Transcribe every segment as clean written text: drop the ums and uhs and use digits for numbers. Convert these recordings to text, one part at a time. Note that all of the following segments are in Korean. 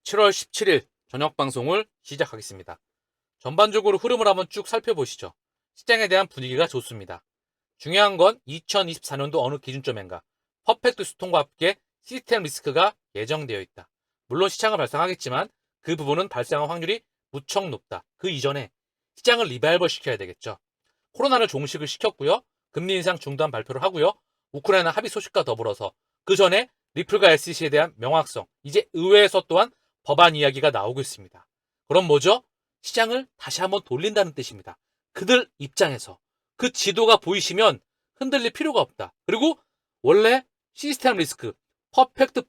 7월 17일 저녁 방송을 시작하겠습니다. 전반적으로 흐름을 한번 쭉 살펴보시죠. 시장에 대한 분위기가 좋습니다. 중요한 건 2024년도 어느 기준점인가 퍼펙트 스톰과 함께 시스템 리스크가 예정되어 있다. 물론 시장을 발생하겠지만 그 부분은 발생할 확률이 무척 높다. 그 이전에 시장을 리바이벌 시켜야 되겠죠. 코로나를 종식을 시켰고요. 금리 인상 중단 발표를 하고요. 우크라이나 합의 소식과 더불어서 그 전에 리플과 SEC에 대한 명확성, 이제 의회에서 또한 법안 이야기가 나오고 있습니다. 그럼 뭐죠? 시장을 다시 한번 돌린다는 뜻입니다. 그들 입장에서 그 지도가 보이시면 흔들릴 필요가 없다. 그리고 원래 시스템 리스크, 퍼펙트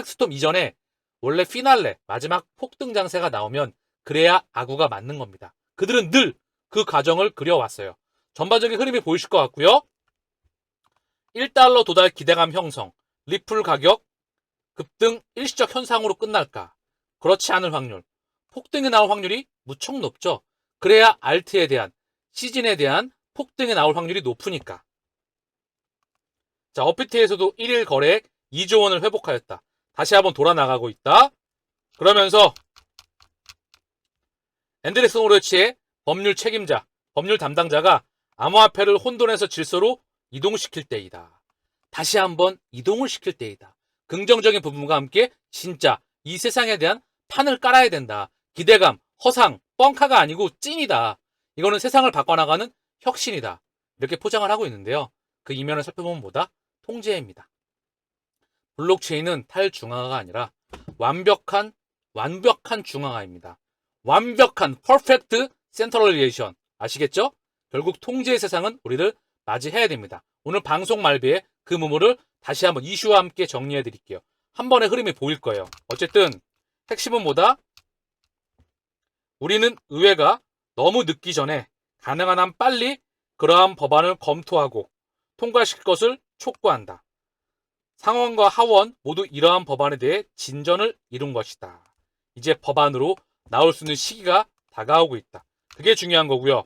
스톰 이전에 원래 피날레, 마지막 폭등 장세가 나오면 그래야 아구가 맞는 겁니다. 그들은 늘 그 과정을 그려왔어요. 전반적인 흐름이 보이실 것 같고요. 1달러 도달 기대감 형성, 리플 가격 급등 일시적 현상으로 끝날까? 그렇지 않을 확률, 폭등이 나올 확률이 무척 높죠. 그래야 알트에 대한, 시즌에 대한 폭등이 나올 확률이 높으니까. 자, 어피트에서도 1일 거래액 2조 원을 회복하였다. 다시 한번 돌아나가고 있다. 그러면서 앤드레슨 오르치의 법률 책임자, 법률 담당자가 암호화폐를 혼돈에서 질서로 이동시킬 때이다. 다시 한번 이동을 시킬 때이다. 긍정적인 부분과 함께 진짜 이 세상에 대한 판을 깔아야 된다. 기대감, 허상, 뻥카가 아니고 찐이다. 이거는 세상을 바꿔나가는 혁신이다. 이렇게 포장을 하고 있는데요. 그 이면을 살펴보면 뭐다? 통제입니다. 블록체인은 탈중앙화가 아니라 완벽한 중앙화입니다. 완벽한 퍼펙트 센트럴리제이션 아시겠죠? 결국 통제의 세상은 우리를 맞이해야 됩니다. 오늘 방송 말미에 그 무무를 다시 한번 이슈와 함께 정리해 드릴게요. 한 번의 흐름이 보일 거예요. 어쨌든 핵심은 뭐다? 우리는 의회가 너무 늦기 전에 가능한 한 빨리 그러한 법안을 검토하고 통과시킬 것을 촉구한다. 상원과 하원 모두 이러한 법안에 대해 진전을 이룬 것이다. 이제 법안으로 나올 수 있는 시기가 다가오고 있다. 그게 중요한 거고요.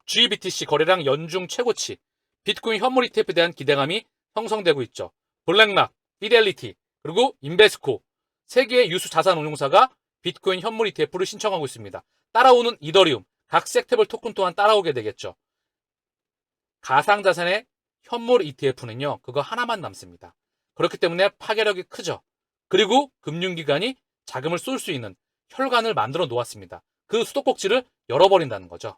GBTC 거래량 연중 최고치, 비트코인 현물 ETF에 대한 기대감이 형성되고 있죠. 블랙락, 피델리티, 그리고 인베스코, 세 개의 유수 자산 운용사가 비트코인 현물 ETF를 신청하고 있습니다. 따라오는 이더리움, 각 섹터별 토큰 또한 따라오게 되겠죠. 가상자산의 현물 ETF는요, 그거 하나만 남습니다. 그렇기 때문에 파괴력이 크죠. 그리고 금융기관이 자금을 쏠 수 있는 혈관을 만들어 놓았습니다. 그 수도꼭지를 열어버린다는 거죠.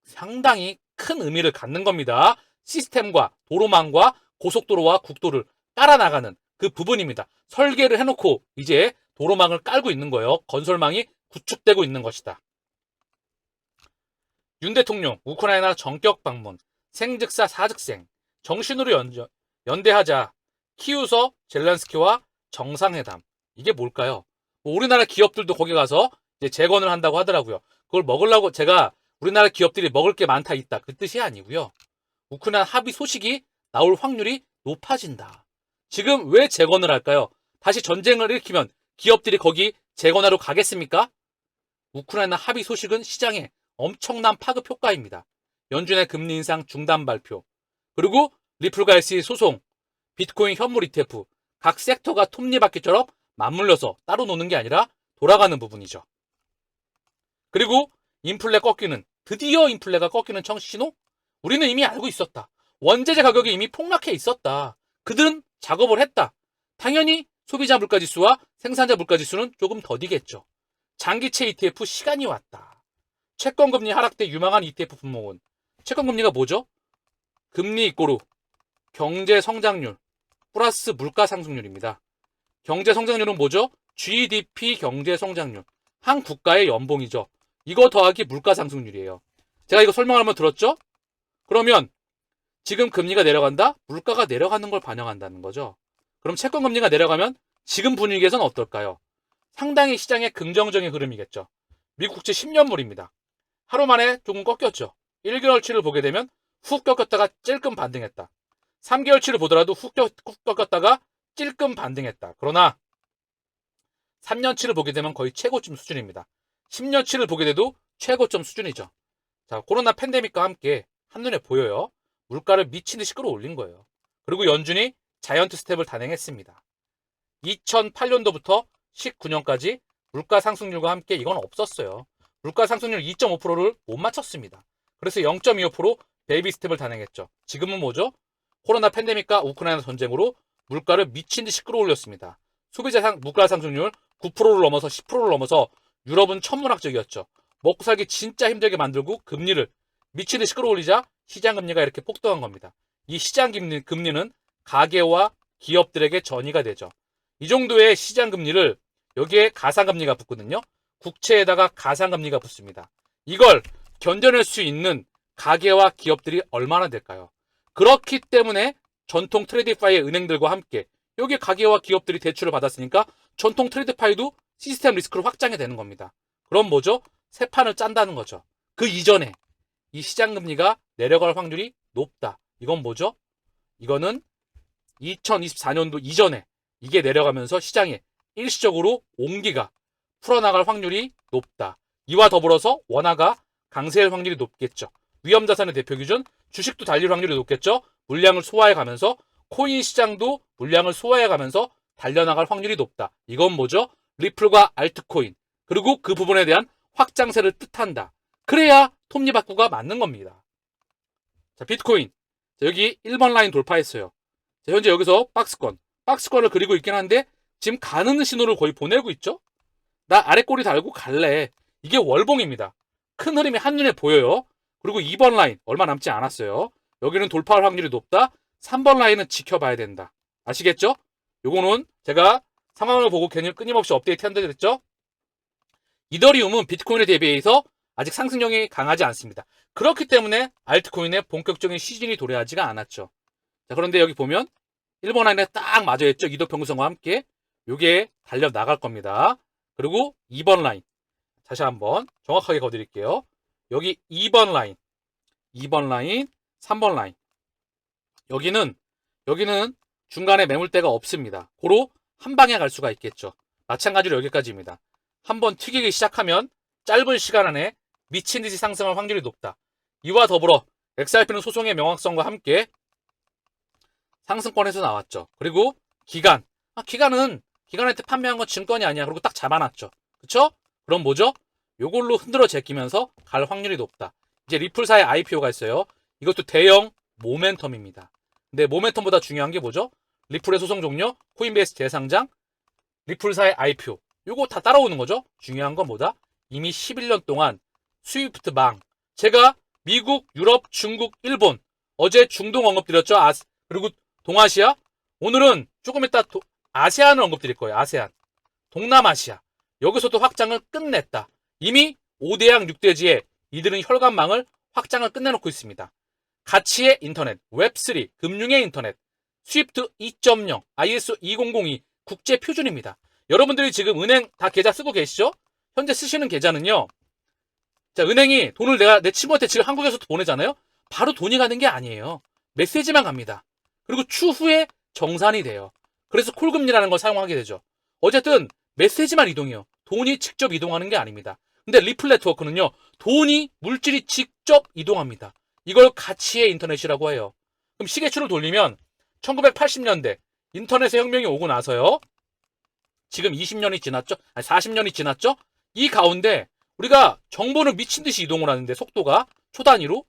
상당히 큰 의미를 갖는 겁니다. 시스템과 도로망과 고속도로와 국도를 깔아나가는 그 부분입니다. 설계를 해놓고 이제 도로망을 깔고 있는 거예요. 건설망이 구축되고 있는 것이다. 윤 대통령 우크라이나 전격 방문, 생즉사 사즉생, 정신으로 연대하자, 키우서 젤란스키와 정상회담. 이게 뭘까요? 뭐 우리나라 기업들도 거기 가서 이제 재건을 한다고 하더라고요. 그걸 먹으려고 제가 우리나라 기업들이 먹을 게 많다 있다 그 뜻이 아니고요. 우크라이나 합의 소식이 나올 확률이 높아진다. 지금 왜 재건을 할까요? 다시 전쟁을 일으키면 기업들이 거기 재건하러 가겠습니까? 우크라이나 합의 소식은 시장에 엄청난 파급 효과입니다. 연준의 금리 인상 중단 발표, 그리고 리플과 SE 소송, 비트코인 현물 ETF, 각 섹터가 톱니바퀴처럼 맞물려서 따로 노는 게 아니라 돌아가는 부분이죠. 그리고 인플레 꺾이는, 드디어 인플레가 꺾이는 신호? 우리는 이미 알고 있었다. 원재재 가격이 이미 폭락해 있었다. 그들은 작업을 했다. 당연히 소비자 물가지수와 생산자 물가지수는 조금 더디겠죠. 장기채 ETF 시간이 왔다. 채권금리 하락 때 유망한 ETF 품목은 채권금리가 뭐죠? 금리 이꼬르 경제 성장률 플러스 물가 상승률입니다. 경제 성장률은 뭐죠? GDP 경제 성장률. 한 국가의 연봉이죠. 이거 더하기 물가 상승률이에요. 제가 이거 설명하면 들었죠? 그러면 지금 금리가 내려간다? 물가가 내려가는 걸 반영한다는 거죠. 그럼 채권 금리가 내려가면 지금 분위기에서는 어떨까요? 상당히 시장의 긍정적인 흐름이겠죠. 미국 국채 10년물입니다. 하루 만에 조금 꺾였죠. 1개월치를 보게 되면 훅 꺾였다가 찔끔 반등했다. 3개월치를 보더라도 훅 꺾였다가 찔끔 반등했다. 그러나 3년치를 보게 되면 거의 최고점 수준입니다. 10년치를 보게 돼도 최고점 수준이죠. 자, 코로나 팬데믹과 함께 한눈에 보여요. 물가를 미친 듯이 끌어올린 거예요. 그리고 연준이 자이언트 스텝을 단행했습니다. 2008년도부터 19년까지 물가 상승률과 함께 이건 없었어요. 물가 상승률 2.5%를 못 맞췄습니다. 그래서 0.25% 베이비 스텝을 단행했죠. 지금은 뭐죠? 코로나 팬데믹과 우크라이나 전쟁으로 물가를 미친 듯이 끌어올렸습니다. 소비자 물가 상승률 9%를 넘어서 10%를 넘어서 유럽은 천문학적이었죠. 먹고 살기 진짜 힘들게 만들고 금리를 미친 듯이 끌어올리자 시장 금리가 이렇게 폭등한 겁니다. 이 시장 금리는 가계와 기업들에게 전이가 되죠. 이 정도의 시장 금리를 여기에 가상금리가 붙거든요. 국채에다가 가상금리가 붙습니다. 이걸 견뎌낼 수 있는 가계와 기업들이 얼마나 될까요? 그렇기 때문에 전통 트레이드파이의 은행들과 함께 여기 가계와 기업들이 대출을 받았으니까 전통 트레이드파이도 시스템 리스크를 확장해 되는 겁니다. 그럼 뭐죠? 새 판을 짠다는 거죠. 그 이전에 이 시장 금리가 내려갈 확률이 높다. 이건 뭐죠? 이거는 2024년도 이전에 이게 내려가면서 시장에 일시적으로 온기가 풀어나갈 확률이 높다. 이와 더불어서 원화가 강세할 확률이 높겠죠. 위험자산의 대표 기준 주식도 달릴 확률이 높겠죠. 물량을 소화해가면서 코인 시장도 물량을 소화해가면서 달려나갈 확률이 높다. 이건 뭐죠? 리플과 알트코인 그리고 그 부분에 대한 확장세를 뜻한다. 그래야 톱니바퀴가 맞는 겁니다. 자, 비트코인. 자, 여기 1번 라인 돌파했어요. 자, 현재 여기서 박스권을 그리고 있긴 한데 지금 가는 신호를 거의 보내고 있죠? 나 아래 꼬리 달고 갈래. 이게 월봉입니다. 큰 흐름이 한눈에 보여요. 그리고 2번 라인 얼마 남지 않았어요. 여기는 돌파할 확률이 높다. 3번 라인은 지켜봐야 된다. 아시겠죠? 요거는 제가 상황을 보고 끊임없이 업데이트 한다고 이더리움은 비트코인에 대비해서 아직 상승력이 강하지 않습니다. 그렇기 때문에 알트코인의 본격적인 시즌이 도래하지가 않았죠. 자, 그런데 여기 보면 1번 라인에 딱 맞아있죠. 이동평균선과 함께 요게 달려나갈 겁니다. 그리고 2번 라인 다시 한번 정확하게 거드릴게요. 여기 2번 라인 3번 라인 여기는 중간에 매물대가 없습니다. 고로 한 방에 갈 수가 있겠죠. 마찬가지로 여기까지입니다. 한번 튀기기 시작하면 짧은 시간 안에 미친 듯이 상승할 확률이 높다. 이와 더불어 XRP는 소송의 명확성과 함께 상승권에서 나왔죠. 그리고 기간한테 판매한 건 증권이 아니야. 그리고 딱 잡아놨죠. 그쵸? 그럼 뭐죠? 요걸로 흔들어 제끼면서 갈 확률이 높다. 이제 리플사의 IPO가 있어요. 이것도 대형 모멘텀입니다. 근데 모멘텀보다 중요한 게 뭐죠? 리플의 소송 종료, 코인베이스 재상장, 리플사의 IPO. 요거 다 따라오는 거죠. 중요한 건 뭐다? 이미 11년 동안 스위프트 망. 제가 미국, 유럽, 중국, 일본 어제 중동 언급드렸죠. 그리고 동아시아. 오늘은 조금 이따 아세안을 언급드릴 거예요. 아세안. 동남아시아. 여기서도 확장을 끝냈다. 이미 5대양 6대지에 이들은 혈관망을 확장을 끝내놓고 있습니다. 가치의 인터넷, 웹3, 금융의 인터넷, 스위프트 2.0, ISO 2002 국제 표준입니다. 여러분들이 지금 은행 다 계좌 쓰고 계시죠? 현재 쓰시는 계좌는요. 자, 은행이 돈을 내 친구한테 지금 한국에서도 보내잖아요. 바로 돈이 가는 게 아니에요. 메시지만 갑니다. 그리고 추후에 정산이 돼요. 그래서 콜금리라는 걸 사용하게 되죠. 어쨌든 메시지만 이동해요. 돈이 직접 이동하는 게 아닙니다. 근데 리플 네트워크는요. 물질이 직접 이동합니다. 이걸 가치의 인터넷이라고 해요. 그럼 시계추를 돌리면 1980년대 인터넷의 혁명이 오고 나서요. 지금 20년이 지났죠? 아니 40년이 지났죠? 이 가운데 우리가 정보를 미친 듯이 이동을 하는데 속도가 초단위로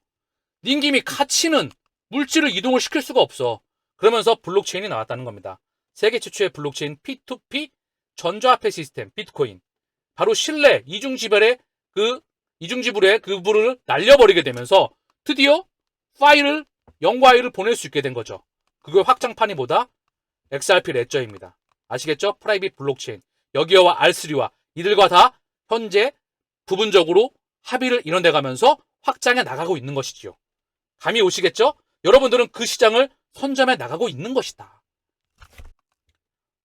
님김이 가치는 물질을 이동을 시킬 수가 없어. 그러면서 블록체인이 나왔다는 겁니다. 세계 최초의 블록체인 P2P 전자화폐 시스템 비트코인. 바로 신뢰 이중지불의 그 부를 날려버리게 되면서 드디어 영과 파일을 보낼 수 있게 된 거죠. 그거 확장판이 뭐다? XRP 레저입니다. 아시겠죠? 프라이빗 블록체인. 여기와 R3와 이들과 다 현재 부분적으로 합의를 이뤄내 가면서 확장해 나가고 있는 것이지요. 감이 오시겠죠? 여러분들은 그 시장을 선점해 나가고 있는 것이다.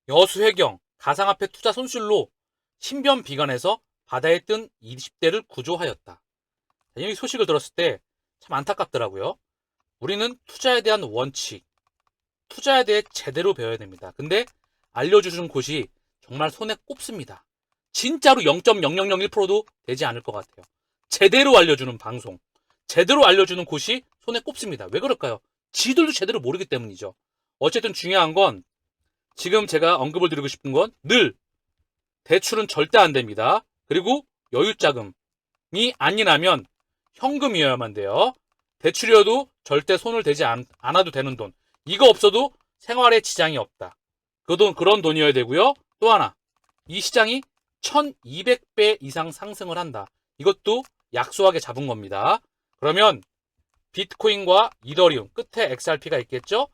여수해경 가상화폐 투자 손실로 신변 비관에서 바다에 뜬 20대를 구조하였다. 이 소식을 들었을 때 참 안타깝더라고요. 우리는 투자에 대한 원칙, 투자에 대해 제대로 배워야 됩니다. 근데 알려주는 곳이 정말 손에 꼽습니다. 진짜로 0.0001%도 되지 않을 것 같아요. 제대로 알려주는 방송, 제대로 알려주는 곳이 손에 꼽습니다. 왜 그럴까요? 지들도 제대로 모르기 때문이죠. 어쨌든 중요한 건 지금 제가 언급을 드리고 싶은 건 늘 대출은 절대 안 됩니다. 그리고 여유자금이 아니라면 현금이어야만 돼요. 대출이어도 절대 손을 대지 않아도 되는 돈. 이거 없어도 생활에 지장이 없다. 그런 돈이어야 되고요. 또 하나, 이 시장이 1200배 이상 상승을 한다. 이것도 약소하게 잡은 겁니다. 그러면 비트코인과 이더리움 끝에 XRP가 있겠죠?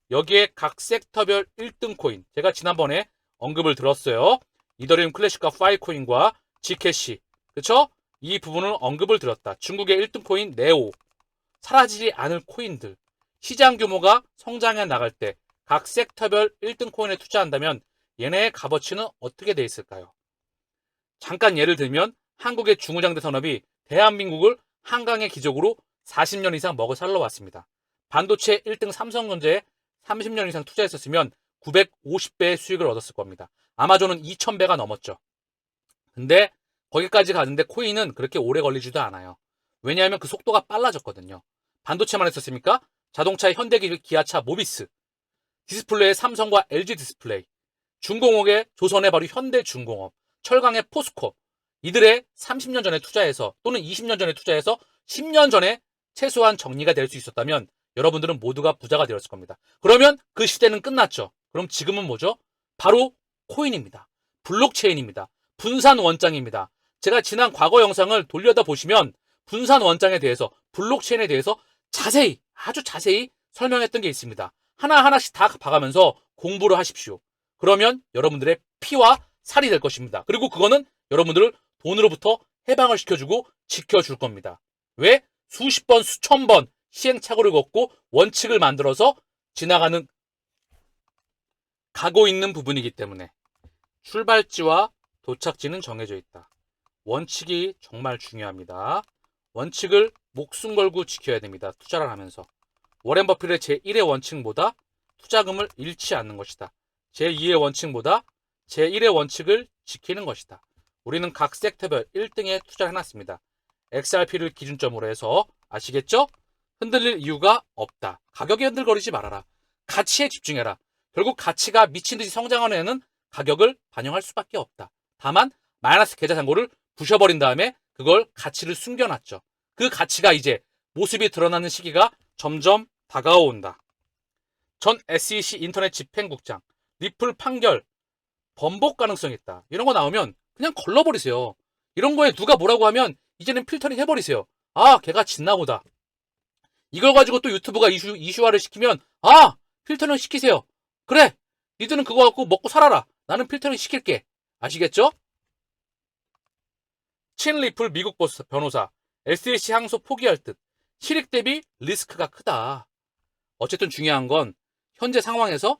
여기에 각 섹터별 1등 코인, 제가 지난번에 언급을 들었어요. 이더리움 클래식과 파이코인과 G캐시, 그쵸? 이 부분을 언급을 들었다. 중국의 1등 코인 네오, 사라지지 않을 코인들, 시장 규모가 성장해 나갈 때 각 섹터별 1등 코인에 투자한다면 얘네의 값어치는 어떻게 돼 있을까요? 잠깐 예를 들면 한국의 중후장대 산업이 대한민국을 한강의 기적으로 40년 이상 먹어 살러 왔습니다. 반도체 1등 삼성전자에 30년 이상 투자했었으면 950배의 수익을 얻었을 겁니다. 아마존은 2000배가 넘었죠. 근데 거기까지 가는데 코인은 그렇게 오래 걸리지도 않아요. 왜냐하면 그 속도가 빨라졌거든요. 반도체만 했었습니까? 자동차의 현대기술, 기아차, 모비스, 디스플레이의 삼성과 LG 디스플레이, 중공업의 조선의 바로 현대중공업, 철강의 포스코, 이들의 30년 전에 투자해서 또는 20년 전에 투자해서 10년 전에 최소한 정리가 될 수 있었다면 여러분들은 모두가 부자가 되었을 겁니다. 그러면 그 시대는 끝났죠. 그럼 지금은 뭐죠? 바로 코인입니다. 블록체인입니다. 분산 원장입니다. 제가 지난 과거 영상을 돌려다 보시면 분산 원장에 대해서, 블록체인에 대해서 자세히, 아주 자세히 설명했던 게 있습니다. 하나하나씩 다 봐가면서 공부를 하십시오. 그러면 여러분들의 피와 살이 될 것입니다. 그리고 그거는 여러분들을 돈으로부터 해방을 시켜주고 지켜줄 겁니다. 왜? 수십 번, 수천 번 시행착오를 걷고 원칙을 만들어서 가고 있는 부분이기 때문에 출발지와 도착지는 정해져 있다. 원칙이 정말 중요합니다. 원칙을 목숨 걸고 지켜야 됩니다. 투자를 하면서. 워렌 버핏의 제1의 원칙보다 투자금을 잃지 않는 것이다. 제2의 원칙보다 제1의 원칙을 지키는 것이다. 우리는 각 섹터별 1등에 투자를 해놨습니다. XRP를 기준점으로 해서 아시겠죠? 흔들릴 이유가 없다. 가격에 흔들거리지 말아라. 가치에 집중해라. 결국 가치가 미친듯이 성장하는 애는 가격을 반영할 수밖에 없다. 다만 마이너스 계좌 잔고를 부셔버린 다음에 그걸 가치를 숨겨놨죠. 그 가치가 이제 모습이 드러나는 시기가 점점 다가온다. 전 SEC 인터넷 집행국장, 리플 판결, 번복 가능성이 있다. 이런 거 나오면 그냥 걸러버리세요. 이런 거에 누가 뭐라고 하면 이제는 필터링 해버리세요. 아, 걔가 진나보다. 이걸 가지고 또 유튜브가 이슈화를 시키면 필터링 시키세요. 그래, 니들은 그거 갖고 먹고 살아라. 나는 필터링 시킬게. 아시겠죠? 친 리플 미국 변호사, SEC 항소 포기할 듯. 실익 대비 리스크가 크다. 어쨌든 중요한 건 현재 상황에서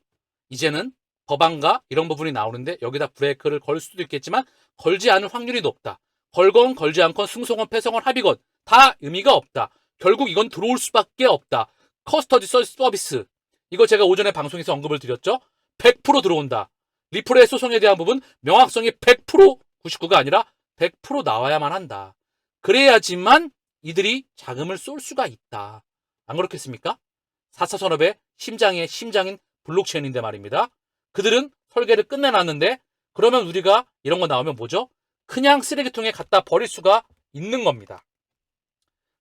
이제는 법안과 이런 부분이 나오는데 여기다 브레이크를 걸 수도 있겠지만 걸지 않을 확률이 높다. 걸건 걸지 않건 승소건 패소건 합의건 다 의미가 없다. 결국 이건 들어올 수밖에 없다. 커스터디 서비스. 이거 제가 오전에 방송에서 언급을 드렸죠. 100% 들어온다. 리플의 소송에 대한 부분 명확성이 100% 99가 아니라 100% 나와야만 한다. 그래야지만 이들이 자금을 쏠 수가 있다. 안 그렇겠습니까? 4차 산업의 심장인 블록체인인데 말입니다. 그들은 설계를 끝내놨는데 그러면 우리가 이런 거 나오면 뭐죠? 그냥 쓰레기통에 갖다 버릴 수가 있는 겁니다.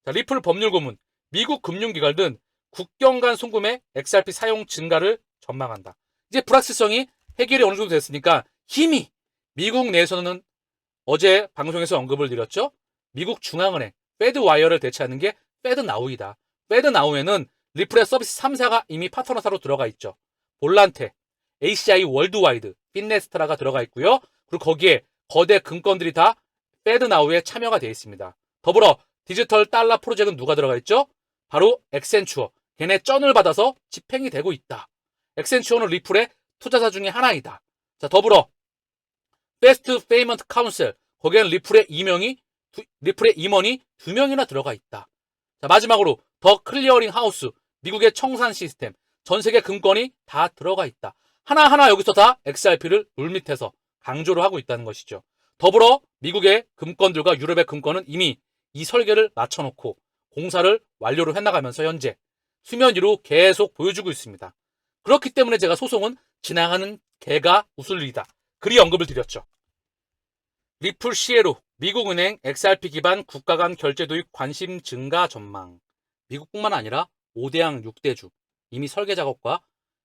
자, 리플 법률 고문. 미국 금융기관은 국경 간 송금의 XRP 사용 증가를 전망한다. 이제 불확실성이 해결이 어느 정도 됐으니까 힘이 미국 내에서는 어제 방송에서 언급을 드렸죠. 미국 중앙은행 페드 와이어를 대체하는 게 페드 나우이다. 페드 나우에는 리플의 서비스 3사가 이미 파트너사로 들어가 있죠. 볼란테, ACI 월드와이드, 핀네스트라가 들어가 있고요. 그리고 거기에 거대 금권들이 다 페드 나우에 참여가 되어 있습니다. 더불어 디지털 달러 프로젝트는 누가 들어가 있죠? 바로 엑센추어. 걔네 쩐을 받아서 집행이 되고 있다. 엑센추어는 리플의 투자사 중에 하나이다. 자, 더불어 베스트 페이먼트 카운셀. 거기에는 리플의 임원이 2명이나 들어가 있다. 자, 마지막으로 더 클리어링 하우스. 미국의 청산 시스템. 전 세계 금권이 다 들어가 있다. 하나하나 여기서 다 XRP를 물밑에서 강조를 하고 있다는 것이죠. 더불어 미국의 금권들과 유럽의 금권은 이미 이 설계를 맞춰놓고 공사를 완료를 해나가면서 현재 수면 위로 계속 보여주고 있습니다. 그렇기 때문에 제가 소송은 지나가는 개가 웃을 일이다. 그리 언급을 드렸죠. 리플 시에로 미국은행 XRP 기반 국가 간 결제 도입 관심 증가 전망. 미국뿐만 아니라 5대양 6대주 이미 설계 작업과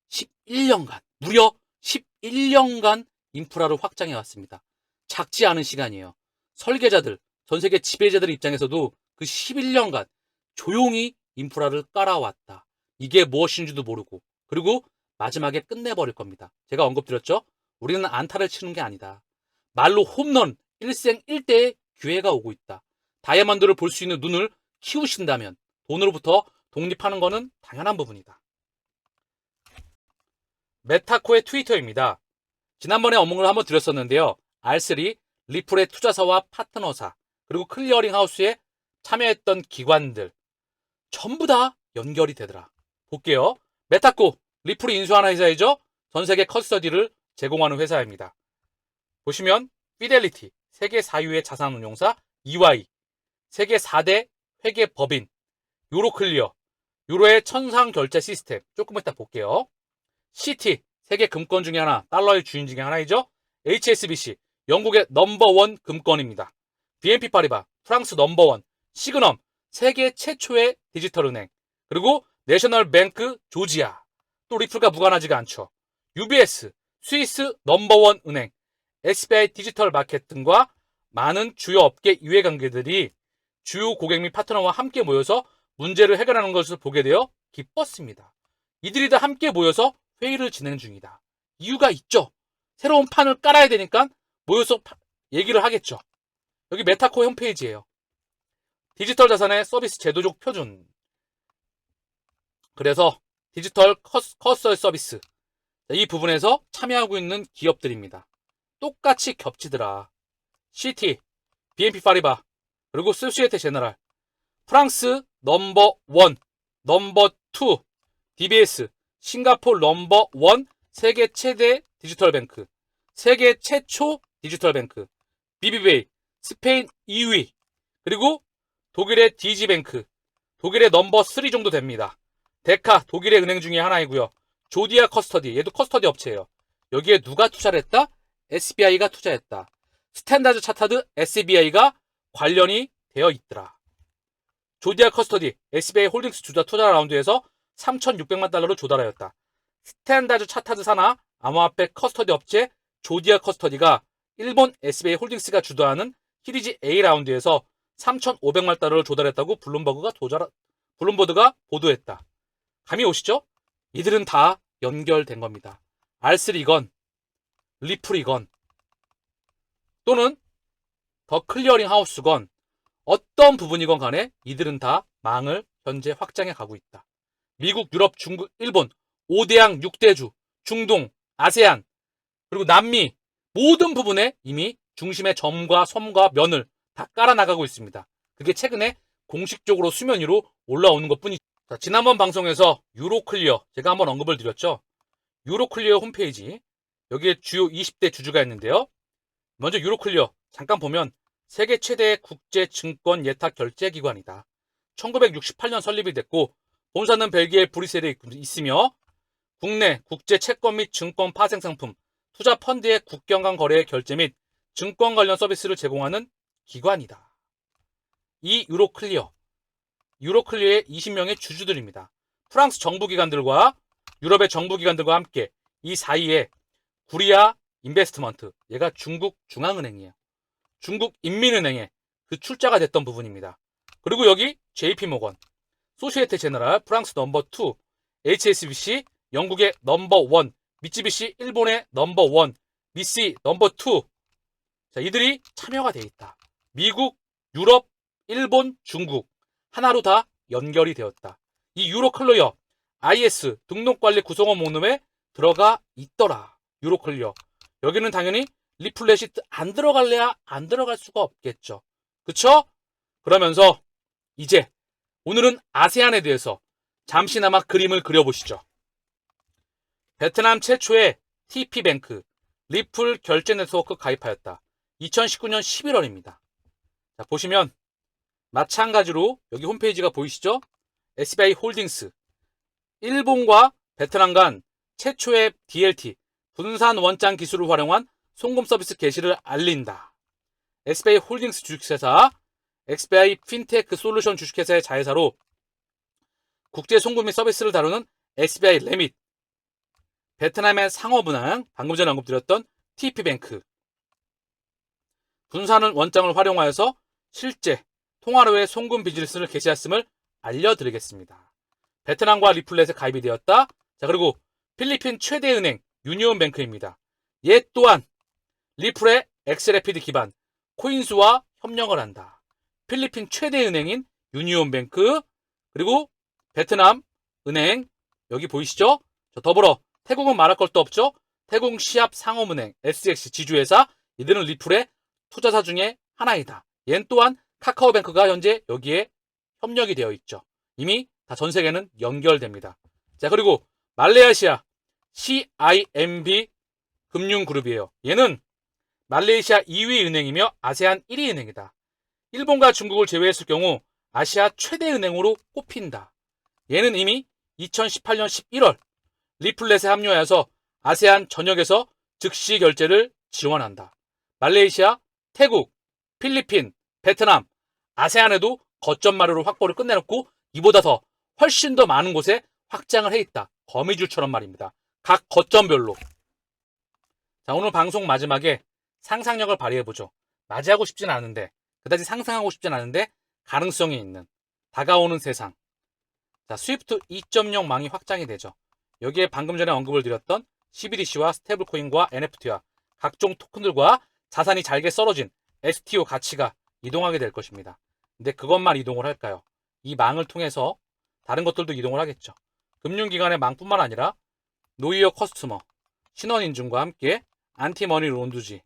11년간 무려 11년간 인프라를 확장해 왔습니다. 작지 않은 시간이에요. 설계자들, 전 세계 지배자들 입장에서도 그 11년간 조용히 인프라를 깔아왔다. 이게 무엇인지도 모르고 그리고 마지막에 끝내버릴 겁니다. 제가 언급드렸죠? 우리는 안타를 치는 게 아니다. 말로 홈런 1생 1대의 기회가 오고 있다. 다이아몬드를 볼 수 있는 눈을 키우신다면 돈으로부터 독립하는 것은 당연한 부분이다. 메타코의 트위터입니다. 지난번에 언급을 한번 드렸었는데요. R3, 리플의 투자사와 파트너사, 그리고 클리어링 하우스에 참여했던 기관들 전부 다 연결이 되더라. 볼게요. 메타코, 리플이 인수하는 회사이죠. 전 세계 커스터디를 제공하는 회사입니다. 보시면 피델리티, 세계 4위의 자산운용사 EY, 세계 4대 회계법인 유로클리어, 유로의 천상결제 시스템 조금 이따 볼게요. CT, 세계 금권 중에 하나, 달러의 주인 중에 하나이죠. HSBC, 영국의 넘버원 금권입니다. BNP 파리바, 프랑스 넘버원, 시그넘, 세계 최초의 디지털은행, 그리고 내셔널뱅크 조지아, 또 리플과 무관하지가 않죠. UBS, 스위스 넘버원 은행, SBI 디지털 마켓 등과 많은 주요 업계 이해관계들이 주요 고객 및 파트너와 함께 모여서 문제를 해결하는 것을 보게 되어 기뻤습니다. 이들이 다 함께 모여서 회의를 진행 중이다. 이유가 있죠. 새로운 판을 깔아야 되니까 모여서 얘기를 하겠죠. 여기 메타코 홈페이지예요. 디지털 자산의 서비스 제도적 표준. 그래서 디지털 커스터 서비스. 이 부분에서 참여하고 있는 기업들입니다. 똑같이 겹치더라. CT, BNP 파리바, 그리고 소시에테 제너럴, 프랑스 넘버 원, 넘버 투, DBS, 싱가포르 넘버 원, 세계 최대 디지털 뱅크, 세계 최초 디지털 뱅크, BBVA, 스페인 2위, 그리고 독일의 DG뱅크, 독일의 넘버 3 정도 됩니다. 데카, 독일의 은행 중에 하나이고요. 조디아 커스터디, 얘도 커스터디 업체예요. 여기에 누가 투자를 했다? SBI가 투자했다. 스탠다드 차타드 SBI가 관련이 되어 있더라. 조디아 커스터디, SBI 홀딩스 주자 투자 라운드에서 3,600만 달러로 조달하였다. 스탠다드 차타드 산하 암호화폐 커스터디 업체 조디아 커스터디가 일본 SBI 홀딩스가 주도하는 시리즈 A 라운드에서 3,500만 달러를 조달했다고 블룸버드가 보도했다. 감이 오시죠? 이들은 다 연결된 겁니다. R3건, 리플이건, 또는 더 클리어링 하우스건, 어떤 부분이건 간에 이들은 다 망을 현재 확장해 가고 있다. 미국, 유럽, 중국, 일본, 5대양 6대주, 중동, 아세안, 그리고 남미 모든 부분에 이미 중심의 점과 섬과 면을 다 깔아나가고 있습니다. 그게 최근에 공식적으로 수면 위로 올라오는 것뿐이죠. 지난번 방송에서 유로클리어 제가 한번 언급을 드렸죠. 유로클리어 홈페이지 여기에 주요 20대 주주가 있는데요. 먼저 유로클리어 잠깐 보면 세계 최대의 국제 증권 예탁 결제 기관이다. 1968년 설립이 됐고 본사는 벨기에 브뤼셀에 있으며 국내 국제 채권 및 증권 파생 상품, 투자 펀드의 국경 간 거래의 결제 및 증권 관련 서비스를 제공하는 기관이다. 이 유로클리어의 20명의 주주들입니다. 프랑스 정부기관들과 유럽의 정부기관들과 함께 이 사이에 구리아 인베스트먼트, 얘가 중국 중앙은행이에요. 중국 인민은행에 그 출자가 됐던 부분입니다. 그리고 여기 JP모건, 소시에테 제너럴, 프랑스 넘버 2, HSBC, 영국의 넘버 1, 미쓰비시 일본의 넘버 1, 미쓰 넘버 2. 자, 이들이 참여가 돼 있다. 미국, 유럽, 일본, 중국 하나로 다 연결이 되었다. 이 유로클리어 IS 등록관리 구성원 목록에 들어가 있더라. 유로클리어. 여기는 당연히 리플렛이 안 들어갈래야 안 들어갈 수가 없겠죠. 그쵸? 그러면서 이제 오늘은 아세안에 대해서 잠시나마 그림을 그려보시죠. 베트남 최초의 TP뱅크 리플 결제 네트워크 가입하였다. 2019년 11월입니다. 자, 보시면 마찬가지로 여기 홈페이지가 보이시죠? SBI 홀딩스 일본과 베트남 간 최초의 DLT 분산 원장 기술을 활용한 송금 서비스 개시를 알린다. SBI 홀딩스 주식회사, SBI 핀테크 솔루션 주식회사의 자회사로 국제 송금 및 서비스를 다루는 SBI 레밋, 베트남의 상업은행, 방금 전에 언급드렸던 TP뱅크, 분산은 원장을 활용하여서 실제 통화로의 송금 비즈니스를 개시했음을 알려드리겠습니다. 베트남과 리플렛에 가입이 되었다. 자, 그리고 필리핀 최대 은행 유니온뱅크입니다. 얘 또한 리플의 엑스레피드 기반 코인수와 협력을 한다. 필리핀 최대 은행인 유니온뱅크, 그리고 베트남 은행, 여기 보이시죠? 더불어 태국은 말할 것도 없죠. 태국 시합 상업은행 SX 지주회사, 이들은 리플의 투자사 중에 하나이다. 얜 또한 카카오뱅크가 현재 여기에 협력이 되어 있죠. 이미 다 전 세계는 연결됩니다. 자, 그리고 말레이시아 CIMB 금융그룹이에요. 얘는 말레이시아 2위 은행이며 아세안 1위 은행이다. 일본과 중국을 제외했을 경우 아시아 최대 은행으로 꼽힌다. 얘는 이미 2018년 11월 리플렛에 합류하여서 아세안 전역에서 즉시 결제를 지원한다. 말레이시아, 태국, 필리핀, 베트남, 아세안에도 거점 마루로 확보를 끝내놓고 이보다 더 훨씬 더 많은 곳에 확장을 해 있다. 거미줄처럼 말입니다. 각 거점별로. 자, 오늘 방송 마지막에 상상력을 발휘해보죠. 맞이하고 싶진 않은데, 그다지 상상하고 싶진 않은데 가능성이 있는 다가오는 세상. 자, 스위프트 2.0 망이 확장이 되죠. 여기에 방금 전에 언급을 드렸던 CBDC와 스테이블코인과 NFT와 각종 토큰들과 자산이 잘게 썰어진 STO 가치가 이동하게 될 것입니다. 근데 그것만 이동을 할까요? 이 망을 통해서 다른 것들도 이동을 하겠죠. 금융기관의 망뿐만 아니라 노이어 커스터머, 신원인증과 함께 안티머니 론두지,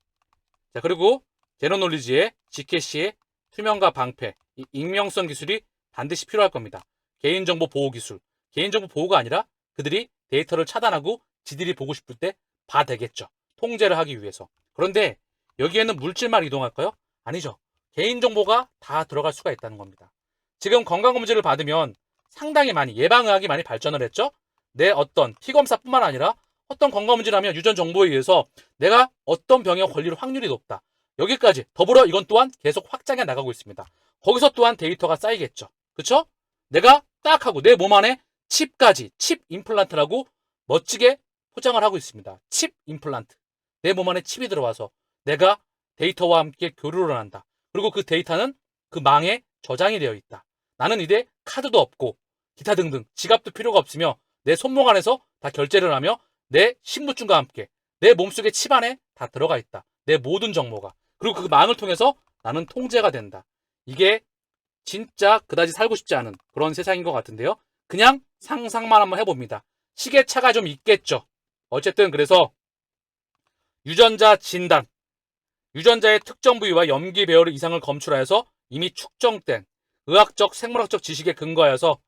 자, 그리고 제로놀리지의 G캐시의 투명과 방패, 이 익명성 기술이 반드시 필요할 겁니다. 개인정보 보호 기술, 개인정보 보호가 아니라 그들이 데이터를 차단하고 지들이 보고 싶을 때 봐대겠죠. 통제를 하기 위해서. 그런데 여기에는 물질만 이동할까요? 아니죠. 개인정보가 다 들어갈 수가 있다는 겁니다. 지금 건강검진을 받으면 상당히 많이 예방의학이 많이 발전을 했죠. 내 어떤 피검사뿐만 아니라 어떤 건강검진을 하면 유전 정보에 의해서 내가 어떤 병에 걸릴 확률이 높다. 여기까지 더불어 이건 또한 계속 확장해 나가고 있습니다. 거기서 또한 데이터가 쌓이겠죠. 그렇죠? 내가 딱 하고 내 몸 안에 칩까지, 칩 임플란트라고 멋지게 포장을 하고 있습니다. 칩 임플란트. 내 몸 안에 칩이 들어와서 내가 데이터와 함께 교류를 한다. 그리고 그 데이터는 그 망에 저장이 되어 있다. 나는 이제 카드도 없고 기타 등등 지갑도 필요가 없으며 내 손목 안에서 다 결제를 하며 내 신분증과 함께 내 몸속에 칩 안에 다 들어가 있다. 내 모든 정보가. 그리고 그 망을 통해서 나는 통제가 된다. 이게 진짜 그다지 살고 싶지 않은 그런 세상인 것 같은데요. 그냥 상상만 한번 해봅니다. 시계차가 좀 있겠죠. 어쨌든 그래서 유전자 진단, 유전자의 특정 부위와 염기 배열의 이상을 검출하여서 이미 축정된 의학적, 생물학적 지식에 근거하여서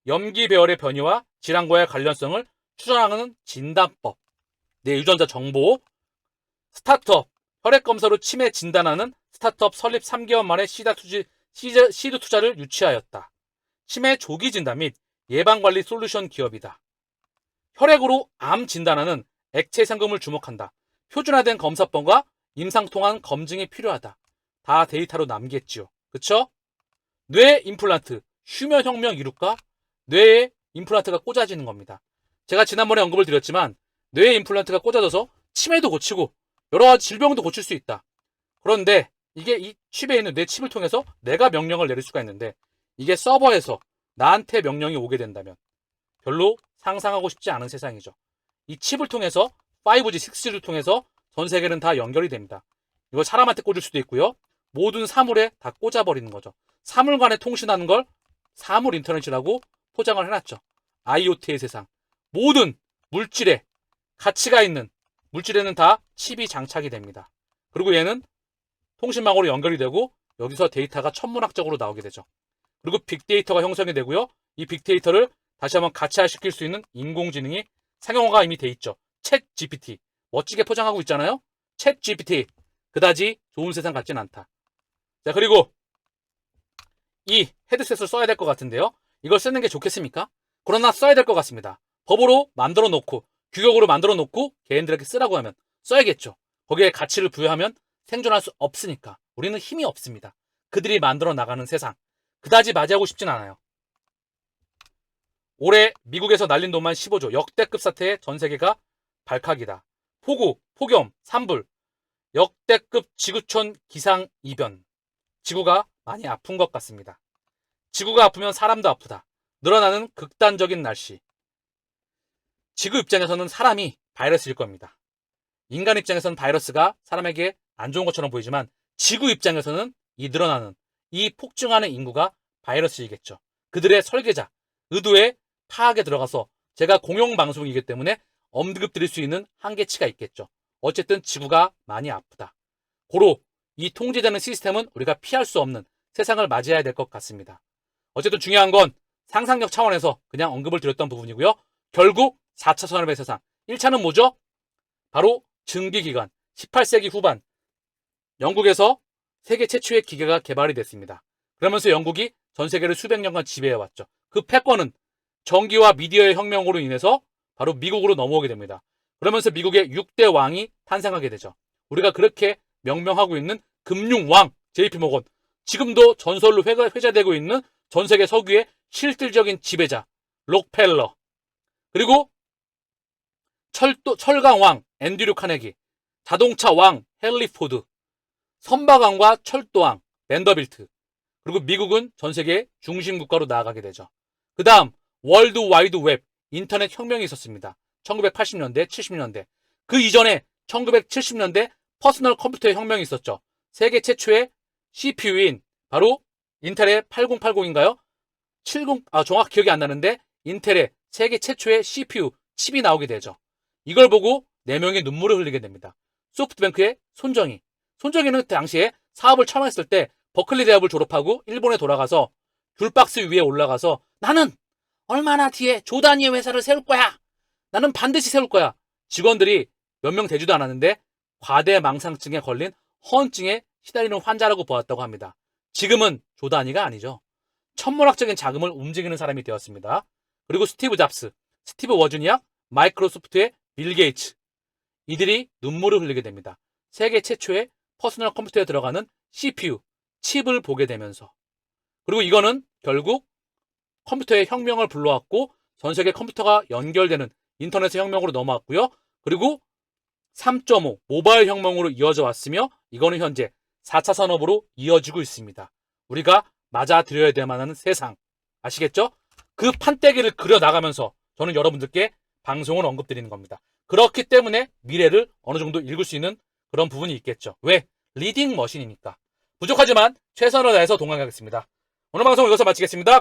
염기 배열의 변이와 질환과의 관련성을 추정하는 진단법, 내 유전자 정보, 스타트업, 혈액검사로 치매 진단하는 스타트업 설립 3개월 만에 시드 투자를 유치하였다. 치매 조기 진단 및 예방관리 솔루션 기업이다. 혈액으로 암 진단하는 액체 상금을 주목한다. 표준화된 검사법과 임상통합 검증이 필요하다. 다 데이터로 남겠지요. 그쵸? 뇌 임플란트, 휴면혁명 이룰까? 뇌에 임플란트가 꽂아지는 겁니다. 제가 지난번에 언급을 드렸지만 뇌에 임플란트가 꽂아져서 치매도 고치고 여러 가지 질병도 고칠 수 있다. 그런데 이게 이 칩에 있는 뇌 칩을 통해서 내가 명령을 내릴 수가 있는데 이게 서버에서 나한테 명령이 오게 된다면 별로 상상하고 싶지 않은 세상이죠. 이 칩을 통해서 5G, 6G를 통해서 전 세계는 다 연결이 됩니다. 이거 사람한테 꽂을 수도 있고요. 모든 사물에 다 꽂아버리는 거죠. 사물 간에 통신하는 걸 사물 인터넷이라고 포장을 해놨죠. IoT의 세상. 모든 물질에 가치가 있는 물질에는 다 칩이 장착이 됩니다. 그리고 얘는 통신망으로 연결이 되고 여기서 데이터가 천문학적으로 나오게 되죠. 그리고 빅데이터가 형성이 되고요. 이 빅데이터를 다시 한번 가치화시킬 수 있는 인공지능이 상용화가 이미 돼 있죠. 챗 GPT. 멋지게 포장하고 있잖아요. 챗 GPT. 그다지 좋은 세상 같진 않다. 자, 그리고 이 헤드셋을 써야 될 것 같은데요. 이걸 쓰는 게 좋겠습니까? 그러나 써야 될 것 같습니다. 법으로 만들어 놓고 규격으로 만들어 놓고 개인들에게 쓰라고 하면 써야겠죠. 거기에 가치를 부여하면 생존할 수 없으니까. 우리는 힘이 없습니다. 그들이 만들어 나가는 세상. 그다지 맞이하고 싶진 않아요. 올해 미국에서 날린 돈만 15조. 역대급 사태에 전 세계가 발칵이다. 폭우, 폭염, 산불. 역대급 지구촌 기상이변. 지구가 많이 아픈 것 같습니다. 지구가 아프면 사람도 아프다. 늘어나는 극단적인 날씨. 지구 입장에서는 사람이 바이러스일 겁니다. 인간 입장에서는 바이러스가 사람에게 안 좋은 것처럼 보이지만 지구 입장에서는 이 늘어나는, 이 폭증하는 인구가 바이러스이겠죠. 그들의 설계자, 의도에 파악에 들어가서 제가 공영방송이기 때문에 언급 드릴 수 있는 한계치가 있겠죠. 어쨌든 지구가 많이 아프다. 고로 이 통제되는 시스템은 우리가 피할 수 없는 세상을 맞이해야 될 것 같습니다. 어쨌든 중요한 건 상상력 차원에서 그냥 언급을 드렸던 부분이고요. 결국 4차 산업의 세상. 1차는 뭐죠? 바로 증기기관. 18세기 후반 영국에서 세계 최초의 기계가 개발이 됐습니다. 그러면서 영국이 전 세계를 수백 년간 지배해왔죠. 그 패권은 전기와 미디어의 혁명으로 인해서 바로 미국으로 넘어오게 됩니다. 그러면서 미국의 6대 왕이 탄생하게 되죠. 우리가 그렇게 명명하고 있는 금융왕 JP모건, 지금도 전설로 회자되고 있는 전 세계 석유의 실질적인 지배자 록펠러, 그리고 철강왕 앤드류 카네기, 자동차왕 헨리 포드, 선박왕과 철도왕 벤더빌트, 그리고 미국은 전 세계의 중심 국가로 나아가게 되죠. 그 다음 월드 와이드 웹, 인터넷 혁명이 있었습니다. 1980년대, 70년대. 그 이전에 1970년대 퍼스널 컴퓨터의 혁명이 있었죠. 세계 최초의 CPU인 바로 인텔의 8080인가요? 정확히 기억이 안 나는데 인텔의 세계 최초의 CPU 칩이 나오게 되죠. 이걸 보고 4명의 눈물을 흘리게 됩니다. 소프트뱅크의 손정희. 손정희는 당시에 사업을 처음 했을 때 버클리 대학을 졸업하고 일본에 돌아가서 귤박스 위에 올라가서 나는 얼마나 뒤에 조단위의 회사를 세울 거야. 나는 반드시 세울 거야. 직원들이 몇 명 되지도 않았는데 과대망상증에 걸린 허언증에 시달리는 환자라고 보았다고 합니다. 지금은 조단위가 아니죠. 천문학적인 자금을 움직이는 사람이 되었습니다. 그리고 스티브 잡스, 스티브 워즈니악, 마이크로소프트의 빌 게이츠. 이들이 눈물을 흘리게 됩니다. 세계 최초의 퍼스널 컴퓨터에 들어가는 CPU, 칩을 보게 되면서. 그리고 이거는 결국 컴퓨터의 혁명을 불러왔고 전 세계 컴퓨터가 연결되는 인터넷의 혁명으로 넘어왔고요. 그리고 3.5 모바일 혁명으로 이어져 왔으며 이거는 현재 4차 산업으로 이어지고 있습니다. 우리가 맞아들여야 될 만한 세상. 아시겠죠? 그 판때기를 그려나가면서 저는 여러분들께 방송을 언급드리는 겁니다. 그렇기 때문에 미래를 어느 정도 읽을 수 있는 그런 부분이 있겠죠. 왜? 리딩 머신이니까. 부족하지만 최선을 다해서 동행하겠습니다. 오늘 방송 이것을 마치겠습니다.